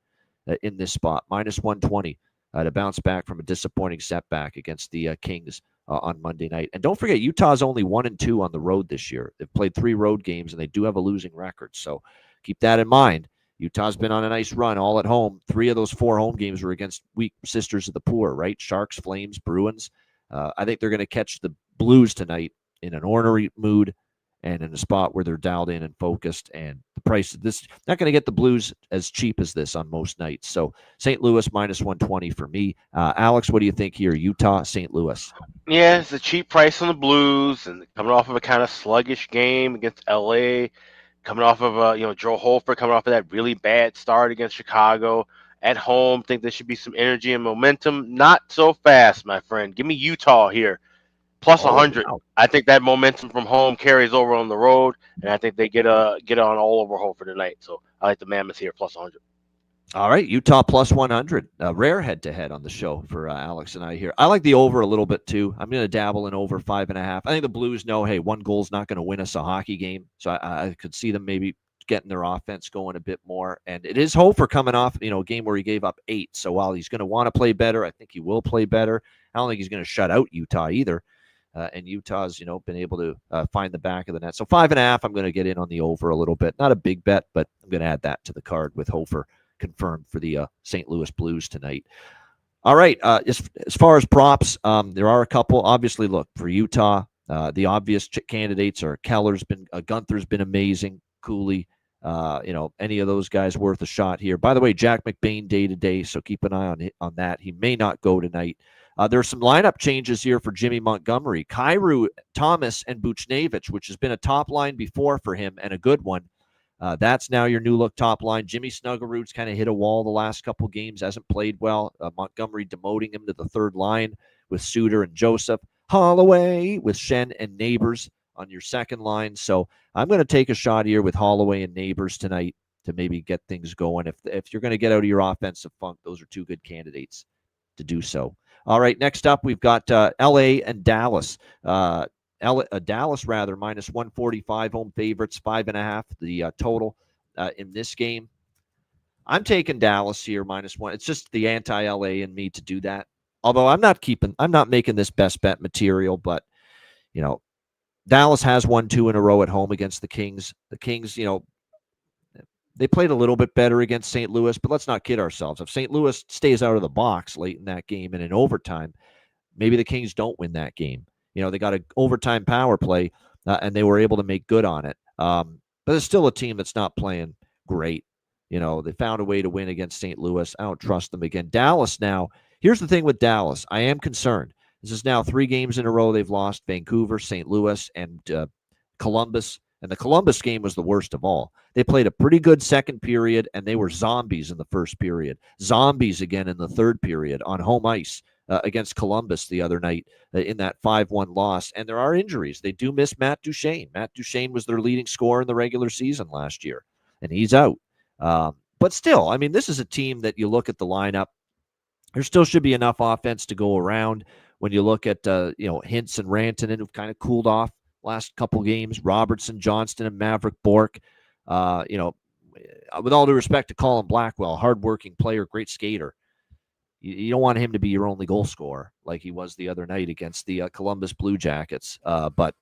in this spot, minus 120 to bounce back from a disappointing setback against the Kings on Monday night. And don't forget, Utah's only 1-2 on the road this year. They've played 3 road games, and they do have a losing record. So keep that in mind. Utah's been on a nice run all at home. 3 of those 4 home games were against weak sisters of the poor, right? Sharks, Flames, Bruins. I think they're going to catch the Blues tonight in an ornery mood and in a spot where they're dialed in and focused. And the price of this, not going to get the Blues as cheap as this on most nights. So St. Louis minus 120 for me. Alex, what do you think here? Utah, St. Louis. Yeah, it's a cheap price on the Blues, and coming off of a kind of sluggish game against LA. Coming off of Joe Hofer coming off of that really bad start against Chicago at home. Think there should be some energy and momentum. Not so fast, my friend. Give me Utah here. Plus Oh, 100. wow. I think that momentum from home carries over on the road, and I think they get on all over home for tonight. So I like the Mammoth here plus 100. All right, Utah plus 100. Rare head-to-head on the show for Alex and I here. I like the over a little bit, too. I'm going to dabble in over 5.5. I think the Blues know, hey, one goal's not going to win us a hockey game. So I could see them maybe getting their offense going a bit more. And it is Hofer coming off, a game where he gave up 8. So while he's going to want to play better, I think he will play better. I don't think he's going to shut out Utah either. And Utah's, been able to find the back of the net. So 5.5, I'm going to get in on the over a little bit. Not a big bet, but I'm going to add that to the card with Hofer confirmed for the St. Louis Blues tonight. All right. As far as props, there are a couple. Obviously, look, for Utah, the obvious candidates are Gunther's been amazing. Cooley, any of those guys worth a shot here. By the way, Jack McBain day to day, so keep an eye on that. He may not go tonight. There are some lineup changes here for Jimmy Montgomery. Kyrou, Thomas, and Buchnevich, which has been a top line before for him and a good one. That's now your new look top line. Jimmy Snuggerud's kind of hit a wall the last couple games, hasn't played well. Montgomery demoting him to the third line with Suter and Joseph. Holloway with Shen and Neighbors on your second line. So I'm going to take a shot here with Holloway and Neighbors tonight to maybe get things going. If you're going to get out of your offensive funk, those are two good candidates to do so. All right, next up, we've got L.A. and Dallas. Dallas, minus 145, home favorites, 5.5, the total in this game. I'm taking Dallas here, -1. It's just the anti-LA in me to do that. Although I'm not making this best bet material, but, Dallas has won 2 in a row at home against the Kings. The Kings, they played a little bit better against St. Louis, but let's not kid ourselves. If St. Louis stays out of the box late in that game and in overtime, maybe the Kings don't win that game. They got an overtime power play, and they were able to make good on it. But it's still a team that's not playing great. They found a way to win against St. Louis. I don't trust them again. Dallas now, here's the thing with Dallas. I am concerned. This is now 3 games in a row they've lost: Vancouver, St. Louis, and Columbus. And the Columbus game was the worst of all. They played a pretty good second period, and they were zombies in the first period. Zombies again in the third period on home ice against Columbus the other night in that 5-1 loss. And there are injuries. They do miss Matt Duchene. Matt Duchene was their leading scorer in the regular season last year, and he's out. But still, this is a team that you look at the lineup. There still should be enough offense to go around. When you look at, Hintz and Rantanen, who've kind of cooled off last couple games, Robertson, Johnston, and Maverick Bourque. With all due respect to Colin Blackwell, hardworking player, great skater. You don't want him to be your only goal scorer like he was the other night against the Columbus Blue Jackets. But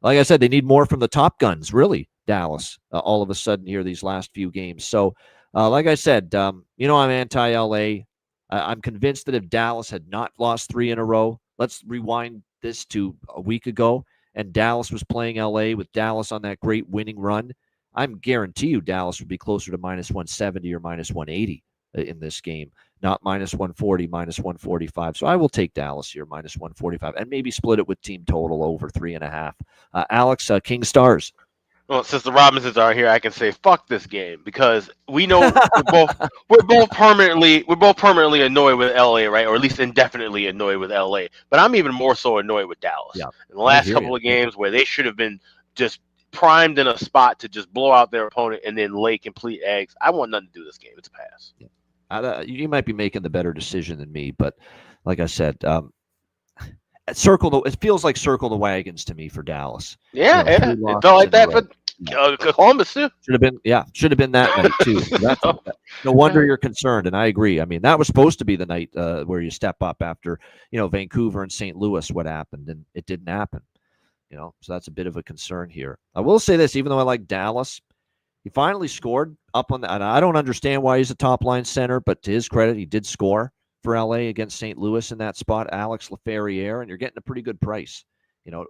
like I said, they need more from the top guns, really, Dallas, all of a sudden here these last few games. So, like I said, I'm anti-LA. I'm convinced that if Dallas had not lost 3 in a row, let's rewind this to a week ago, and Dallas was playing LA with Dallas on that great winning run, I'm guarantee you Dallas would be closer to -170 or -180 in this game, not -140, -145. So I will take Dallas here, -145, and maybe split it with team total over 3.5. Alex, King Stars. Well, since the Robinsons are here, I can say fuck this game because we know we're both permanently annoyed with LA, right? Or at least indefinitely annoyed with LA. But I'm even more so annoyed with Dallas. Yeah, in the last couple of games where they should have been just primed in a spot to just blow out their opponent and then lay complete eggs. I want nothing to do with this game. It's a pass. Yeah. You might be making the better decision than me, but like I said, it feels like circle the wagons to me for Dallas. Yeah, it felt like that for Columbus too. Should have been that night too. No wonder you're concerned, and I agree. That was supposed to be the night where you step up after Vancouver and St. Louis. What happened, and it didn't happen. So that's a bit of a concern here. I will say this: even though I like Dallas, he finally scored up on the. And I don't understand why he's a top line center, but to his credit, he did score for LA against St. Louis in that spot. Alex Laferriere, and you're getting a pretty good price.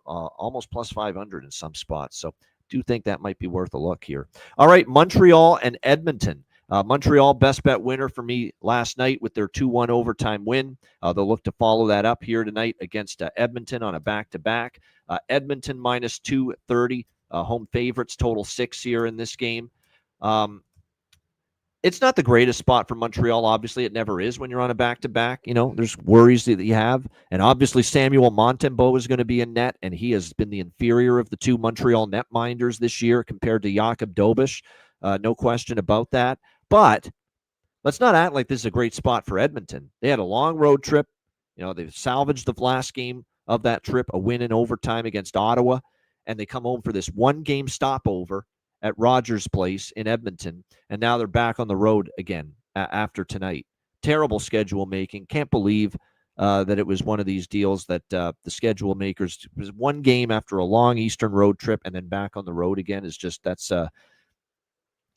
Almost plus 500 in some spots. So do think that might be worth a look here. All right, Montreal and Edmonton. Montreal, best bet winner for me last night with their 2-1 overtime win. They'll look to follow that up here tonight against Edmonton on a back-to-back. Edmonton -230, home favorites, total 6 here in this game. it's not the greatest spot for Montreal. Obviously, it never is when you're on a back-to-back. There's worries that you have. And obviously, Samuel Montembeault is going to be in net, and he has been the inferior of the two Montreal netminders this year compared to Jakob Dobish. No question about that. But let's not act like this is a great spot for Edmonton. They had a long road trip. They've salvaged the last game of that trip, a win in overtime against Ottawa, and they come home for this one-game stopover at Rogers Place in Edmonton, and now they're back on the road again after tonight. Terrible schedule making. Can't believe that it was one of these deals that the schedule makers was one game after a long Eastern road trip and then back on the road again is just that's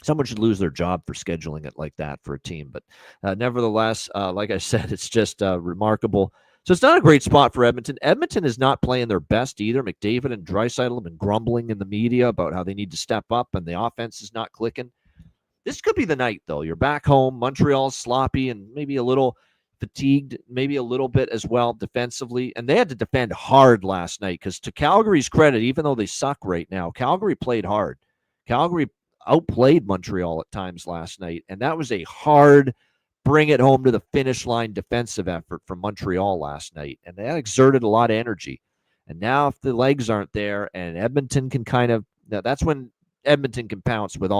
someone should lose their job for scheduling it like that for a team. But nevertheless, like I said, it's just remarkable. So it's not a great spot for Edmonton. Edmonton is not playing their best either. McDavid and Draisaitl have been grumbling in the media about how they need to step up and the offense is not clicking. This could be the night, though. You're back home. Montreal's sloppy and maybe a little fatigued, maybe a little bit as well defensively. And they had to defend hard last night because to Calgary's credit, even though they suck right now, Calgary played hard. Calgary outplayed Montreal at times last night, and that was a hard bring it home to the finish line defensive effort from Montreal last night, and that exerted a lot of energy. And now if the legs aren't there and Edmonton can that's when Edmonton can pounce with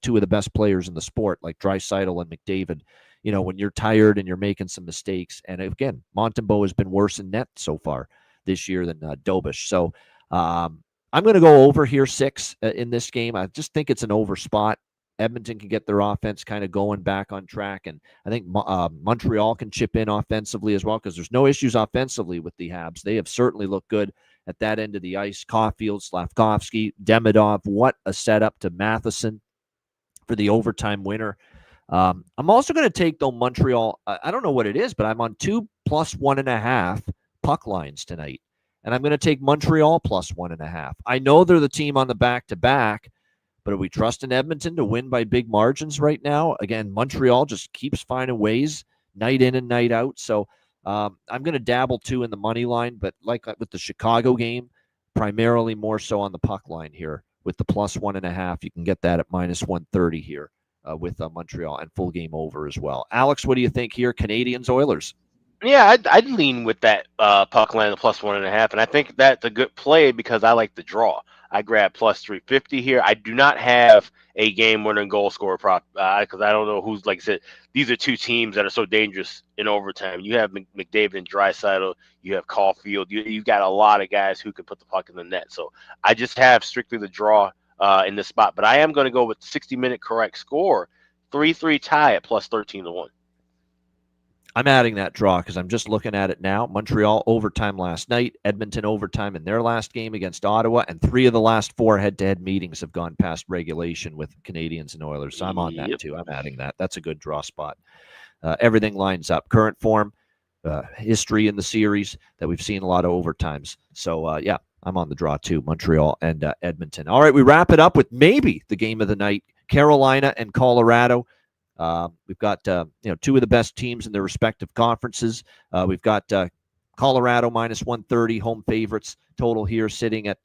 two of the best players in the sport like Draisaitl and McDavid, when you're tired and you're making some mistakes. And again, Montembeault has been worse in net so far this year than Dobish. So I'm going to go over here 6 in this game. I just think it's an over spot. Edmonton can get their offense kind of going back on track, and I think Montreal can chip in offensively as well because there's no issues offensively with the Habs. They have certainly looked good at that end of the ice. Caulfield, Slavkovsky, Demidov, what a setup to Matheson for the overtime winner. I'm also going to take, though, Montreal. I don't know what it is, but I'm on 2 + 1.5 puck lines tonight, and I'm going to take Montreal + 1.5. I know they're the team on the back-to-back, but are we trusting Edmonton to win by big margins right now? Again, Montreal just keeps finding ways night in and night out. So I'm going to dabble, too, in the money line, but like with the Chicago game, primarily more so on the puck line here with the + 1.5. You can get that at -130 here with Montreal and full game over as well. Alex, what do you think here? Canadians, Oilers? Yeah, I'd lean with that puck line, the + 1.5, and I think that's a good play because I like the draw. I grab +350 here. I do not have a game-winning goal scorer prop because I don't know who's, like I said, these are two teams that are so dangerous in overtime. You have McDavid and Draisaitl. You have Caulfield. You've got a lot of guys who can put the puck in the net. So I just have strictly the draw in this spot. But I am going to go with 60-minute correct score, 3-3 tie at +13-1. I'm adding that draw because I'm just looking at it now. Montreal overtime last night, Edmonton overtime in their last game against Ottawa, and 3 of the last 4 head-to-head meetings have gone past regulation with Canadians and Oilers. So I'm on that too. I'm adding that. That's a good draw spot. Everything lines up. Current form, history in the series that we've seen a lot of overtimes. So, yeah, I'm on the draw too, Montreal and Edmonton. All right, we wrap it up with maybe the game of the night, Carolina and Colorado. We've got 2 of the best teams in their respective conferences. We've got Colorado -130 home favorites total here, sitting at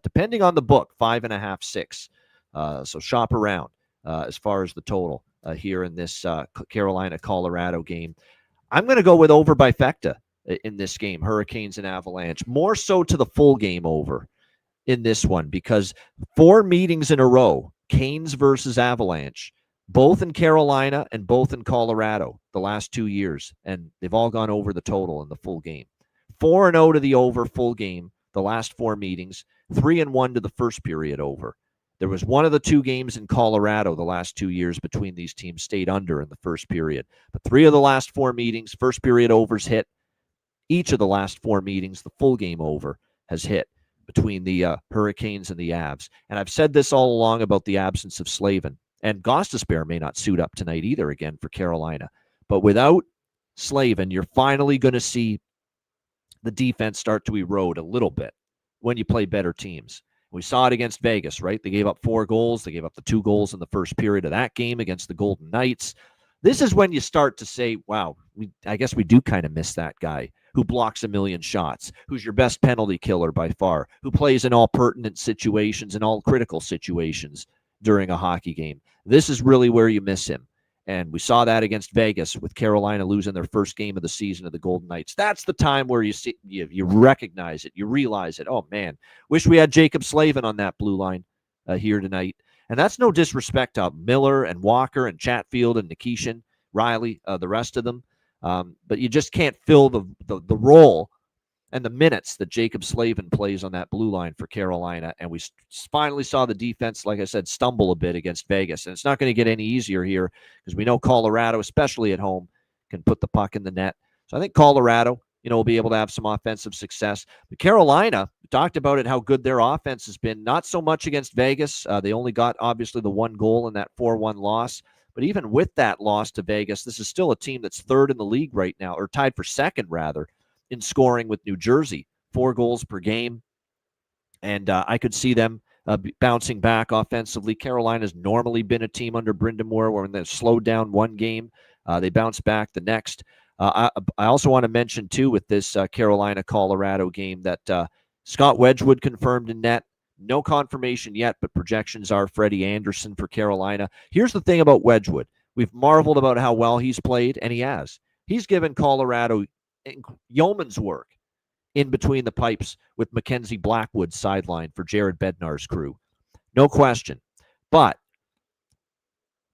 depending on the book 5.5, 6. So shop around as far as the total here in this Carolina Colorado game. I'm going to go with over by Fecta in this game, Hurricanes and Avalanche, more so to the full game over in this one because 4 meetings in a row, Canes versus Avalanche, both in Carolina and both in Colorado the last 2 years, and they've all gone over the total in the full game. 4-0 to the over full game the last 4 meetings, 3-1 to the first period over. There was one of the 2 games in Colorado the last 2 years between these teams stayed under in the first period. But 3 of the last 4 meetings, first period overs hit. Each of the last 4 meetings, the full game over has hit between the Hurricanes and the Avs. And I've said this all along about the absence of Slavin. And Gostisbehere may not suit up tonight either again for Carolina. But without Slavin, you're finally going to see the defense start to erode a little bit when you play better teams. We saw it against Vegas, right? They gave up 4 goals. They gave up the 2 goals in the first period of that game against the Golden Knights. This is when you start to say, wow, I guess we do kind of miss that guy who blocks a million shots, who's your best penalty killer by far, who plays in all pertinent situations and all critical situations. during a hockey game. This is really where you miss him. And we saw that against Vegas with Carolina losing their first game of the season to the Golden Knights. That's the time where you recognize it. You realize it. Oh, man, wish we had Jacob Slavin on that blue line here tonight. And that's no disrespect to Miller and Walker and Chatfield and Nikishin, Riley, the rest of them. But you just can't fill the role and the minutes that Jacob Slavin plays on that blue line for Carolina. And we finally saw the defense, like I said, stumble a bit against Vegas. And it's not going to get any easier here because we know Colorado, especially at home, can put the puck in the net. So I think Colorado, will be able to have some offensive success. But Carolina, we talked about it, how good their offense has been. Not so much against Vegas. They only got, obviously, the one goal in that 4-1 loss. But even with that loss to Vegas, this is still a team that's third in the league right now, or tied for second, rather, in scoring with New Jersey, 4 goals per game. And I could see them bouncing back offensively. Carolina's normally been a team under Brind'Amour where when they've slowed down one game, they bounce back the next. I also want to mention, too, with this Carolina-Colorado game that Scott Wedgwood confirmed in net. No confirmation yet, but projections are Freddie Anderson for Carolina. Here's the thing about Wedgwood. We've marveled about how well he's played, and he has. He's given Colorado yeoman's work in between the pipes with Mackenzie Blackwood's sideline for Jared Bednar's crew. No question. But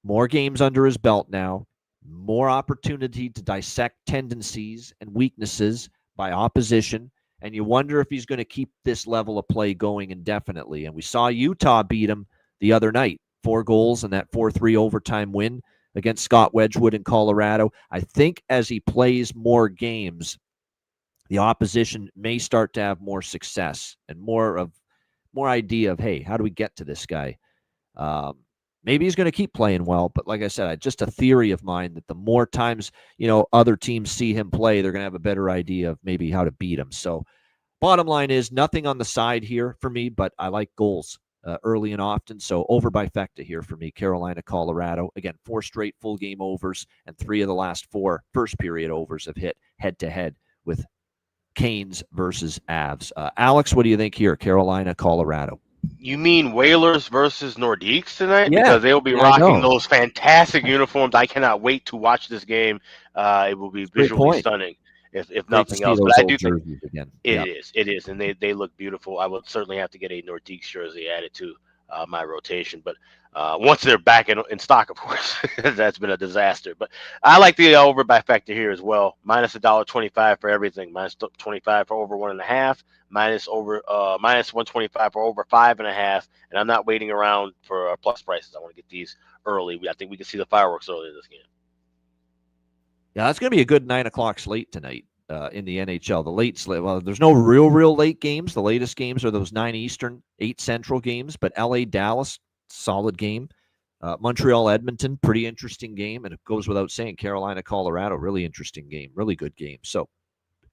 more games under his belt now, more opportunity to dissect tendencies and weaknesses by opposition, and you wonder if he's going to keep this level of play going indefinitely. And we saw Utah beat him the other night, 4 goals in that 4-3 overtime win against Scott Wedgwood in Colorado. I think as he plays more games, the opposition may start to have more success and more idea of, hey, how do we get to this guy? Maybe he's going to keep playing well, but like I said, just a theory of mine that the more times, other teams see him play, they're going to have a better idea of maybe how to beat him. So bottom line is nothing on the side here for me, but I like goals early and often. So over by Fecta here for me, Carolina, Colorado. Again, 4 straight full game overs, and 3 of the last 4 first period overs have hit head-to-head with Canes versus Avs. Alex, what do you think here? Carolina, Colorado. You mean Whalers versus Nordiques tonight? Yeah, because they'll be rocking those fantastic uniforms. I cannot wait to watch this game. It will be visually stunning, if nothing else. But I do think it is, and they look beautiful. I would certainly have to get a Nordiques jersey added to my rotation, but once they're back in stock, of course. That's been a disaster. But I like the over by Fecta here as well. Minus $1.25 for everything. Minus 25 for over 1.5. Minus 125 for over 5.5. And I'm not waiting around for plus prices. I want to get these early. I think we can see the fireworks early in this game. Yeah, that's going to be a good 9 o'clock slate tonight in the NHL. The late slate. Well, there's no real late games. The latest games are those 9 Eastern, 8 Central games. But LA Dallas, solid game. Montreal Edmonton, pretty interesting game. And it goes without saying, Carolina Colorado, really interesting game, really good game. So,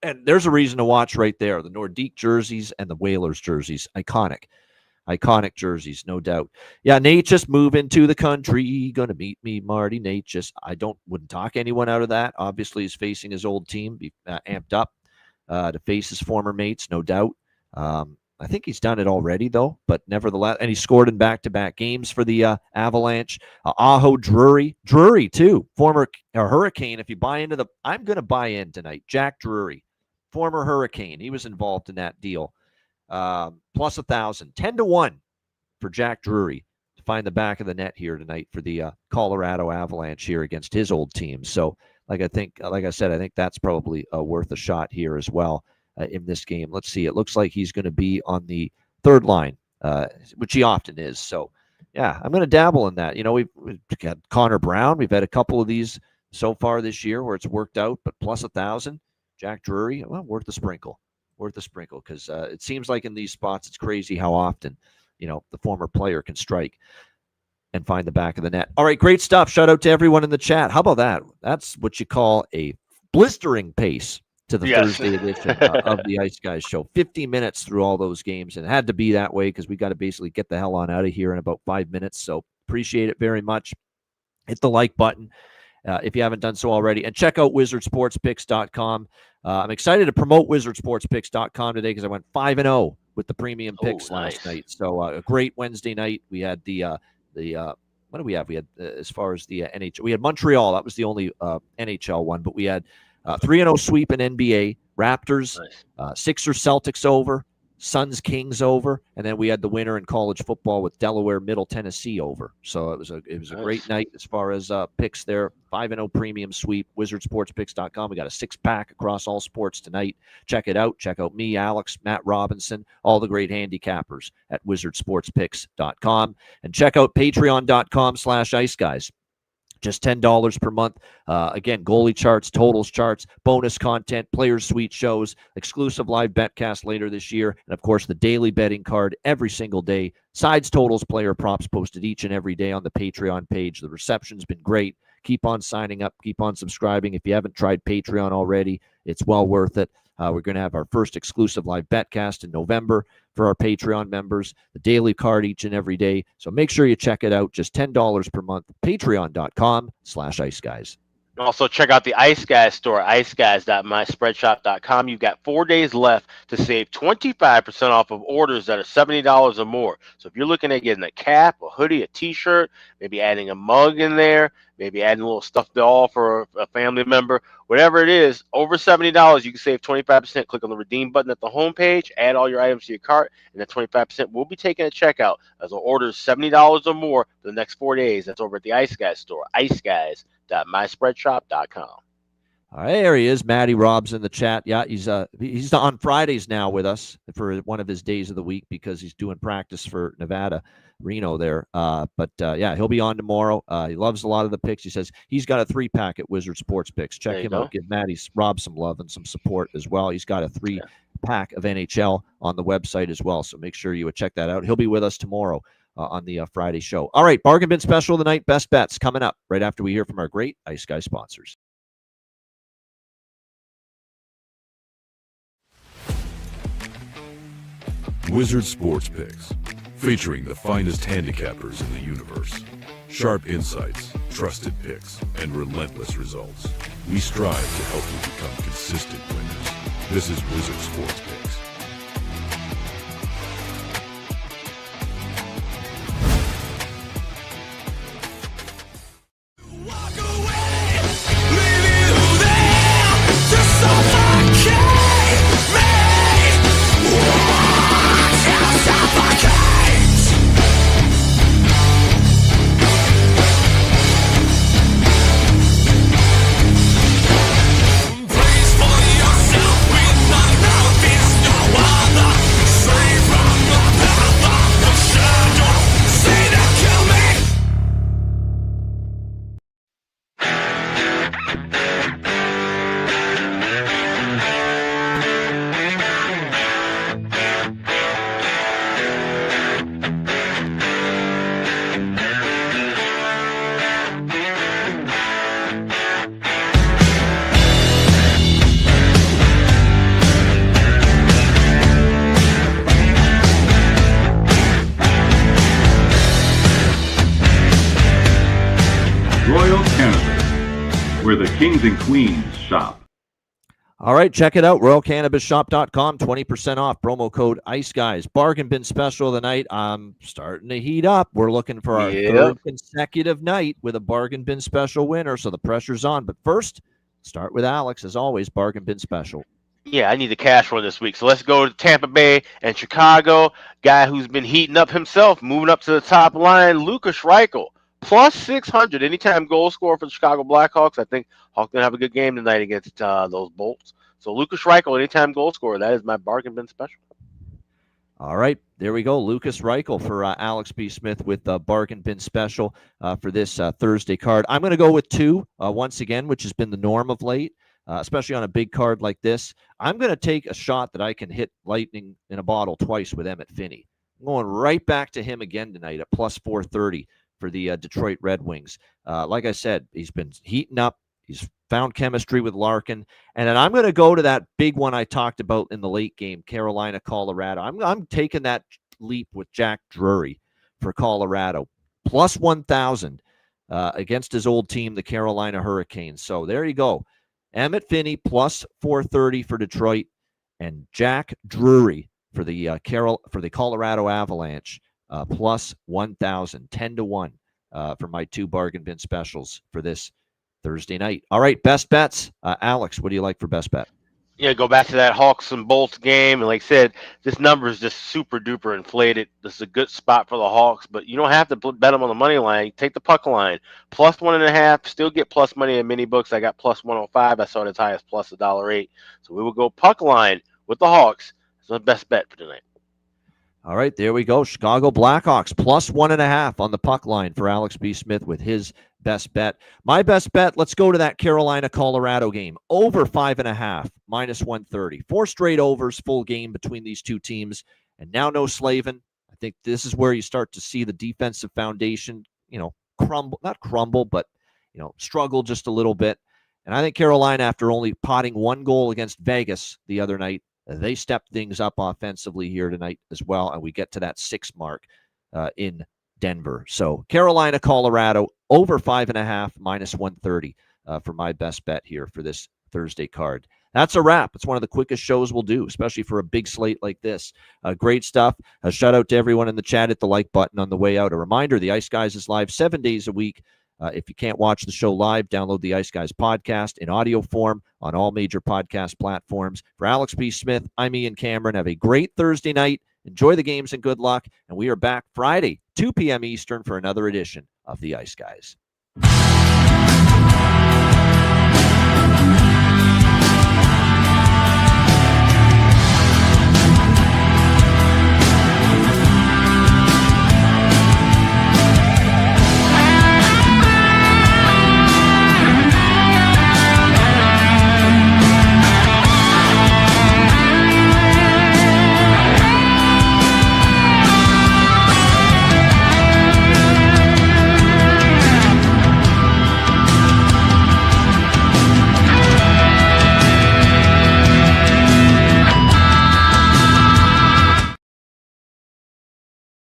and there's a reason to watch right there. The Nordique jerseys and the Whalers jerseys, iconic jerseys, no doubt. Yeah, Nate just moving to the country, gonna meet me, Marty. Nate just, wouldn't talk anyone out of that. Obviously, he's facing his old team, be amped up to face his former mates, no doubt. I think he's done it already, though, but nevertheless, and he scored in back-to-back games for the Avalanche. Aho Drury, too, former Hurricane. If you buy into I'm going to buy in tonight. Jack Drury, former Hurricane. He was involved in that deal. Plus 1,000, 10-1 for Jack Drury to find the back of the net here tonight for the Colorado Avalanche here against his old team. So, like I said, I think that's probably worth a shot here as well. In this game. Let's see. It looks like he's going to be on the third line, which he often is. So, yeah, I'm going to dabble in that. We've got Connor Brown. We've had a couple of these so far this year where it's worked out, but plus 1,000. Jack Drury, well, worth the sprinkle, because it seems like in these spots it's crazy how often, the former player can strike and find the back of the net. All right, great stuff. Shout out to everyone in the chat. How about that? That's what you call a blistering pace to the Thursday edition of the Ice Guys show. 50 minutes through all those games, and it had to be that way because we got to basically get the hell on out of here in about 5 minutes. So appreciate it very much. Hit the like button if you haven't done so already, and check out wizardsportspicks.com. I'm excited to promote wizardsportspicks.com today because I went 5-0 with the premium picks last night. So a great Wednesday night. We had the what do we have? We had as far as the NHL, we had Montreal. That was the only NHL one, but we had 3-0 sweep in NBA. Raptors, Sixers, Celtics over. Suns, Kings over, and then we had the winner in college football with Delaware, Middle Tennessee over. So it was a great night as far as picks there. 5-0 premium sweep. WizardSportsPicks.com. We got a 6-pack across all sports tonight. Check it out. Check out me, Alex, Matt Robinson, all the great handicappers at WizardSportsPicks.com, and check out Patreon.com/Ice Guys. Just $10 per month. Again, goalie charts, totals charts, bonus content, players suite shows, exclusive live betcast later this year, and of course the daily betting card every single day. Sides, totals, player props posted each and every day on the Patreon page. The reception's been great. Keep on signing up. Keep on subscribing. If you haven't tried Patreon already, it's well worth it. We're going to have our first exclusive live betcast in November for our Patreon members, the daily card each and every day. So make sure you check it out. Just $10 per month. Patreon.com/Ice Guys. Also, check out the Ice Guys store, iceguys.myspreadshop.com. You've got 4 days left to save 25% off of orders that are $70 or more. So if you're looking at getting a cap, a hoodie, a T-shirt, maybe adding a mug in there, maybe adding a little stuffed doll for a family member, whatever it is, over $70, you can save 25%. Click on the redeem button at the homepage, add all your items to your cart, and that 25% will be taken at checkout as the order is $70 or more for the next 4 days. That's over at the Ice Guys store, iceguys.myspreadshop.com. All right, there he is. Matty Rob's in the chat. Yeah, he's on Fridays now with us for one of his days of the week because he's doing practice for Nevada, Reno there. But yeah, he'll be on tomorrow. He loves a lot of the picks. He says he's got a 3-pack at Wizard Sports Picks. Check him out. Give Matty Rob some love and some support as well. He's got a 3-pack of NHL on the website as well. So make sure you check that out. He'll be with us tomorrow on the Friday show. All right, bargain bin special of the night, best bets coming up right after we hear from our great Ice Guy sponsors. Wizard Sports Picks, featuring the finest handicappers in the universe. Sharp insights, trusted picks, and relentless results. We strive to help you become consistent winners. This is Wizard Sports Picks. Where the kings and queens shop. All right, check it out, RoyalCannabisShop.com, 20% off, promo code Ice Guys. Bargain bin special of the night. I'm starting to heat up. We're looking for our third consecutive night with a bargain bin special winner, so the pressure's on. But first, start with Alex, as always, bargain bin special. Yeah, I need the cash one this week. So let's go to Tampa Bay and Chicago. Guy who's been heating up himself, moving up to the top line, Lukas Reichel. Plus 600 anytime goal scorer for the Chicago Blackhawks. I think Hawks going to have a good game tonight against those Bolts. So Lukas Reichel, anytime goal scorer. That is my bargain bin special. All right, there we go. Lukas Reichel for Alex B. Smith with the bargain bin special for this Thursday card. I'm going to go with 2 once again, which has been the norm of late, especially on a big card like this. I'm going to take a shot that I can hit lightning in a bottle twice with Emmett Finney. I'm going right back to him again tonight at plus 430. For the Detroit Red Wings. Like I said, he's been heating up. He's found chemistry with Larkin. And then I'm going to go to that big one I talked about in the late game, Carolina, Colorado. I'm taking that leap with Jack Drury for Colorado. Plus 1,000 against his old team, the Carolina Hurricanes. So there you go. Emmett Finney plus 430 for Detroit and Jack Drury for the Colorado Avalanche. plus 1,000, 10-1 for my 2 bargain bin specials for this Thursday night. All right, best bets. Alex, what do you like for best bet? Yeah, go back to that Hawks and Bolts game, and like I said, this number is just super duper inflated. This is a good spot for the Hawks, but you don't have to bet them on the money line. Take the puck line, plus 1.5. Still get plus money in many books. I got plus 105. I saw it as high as plus $1.08. So we will go puck line with the Hawks. It's the best bet for tonight. All right, there we go. Chicago Blackhawks plus 1.5 on the puck line for Alex B. Smith with his best bet. My best bet, let's go to that Carolina-Colorado game. Over 5.5, minus 130. 4 straight overs, full game between these two teams. And now no Slavin. I think this is where you start to see the defensive foundation, not crumble, but, struggle just a little bit. And I think Carolina, after only potting 1 goal against Vegas the other night, they stepped things up offensively here tonight as well, and we get to that 6 mark in Denver. So Carolina, Colorado, over 5.5, minus 130 for my best bet here for this Thursday card. That's a wrap. It's one of the quickest shows we'll do, especially for a big slate like this. Great stuff. A shout out to everyone in the chat. Hit the like button on the way out. A reminder, the Ice Guys is live 7 days a week. If you can't watch the show live, download the Ice Guys podcast in audio form on all major podcast platforms. For Alex B. Smith, I'm Ian Cameron. Have a great Thursday night. Enjoy the games and good luck. And we are back Friday, 2 p.m. Eastern for another edition of the Ice Guys.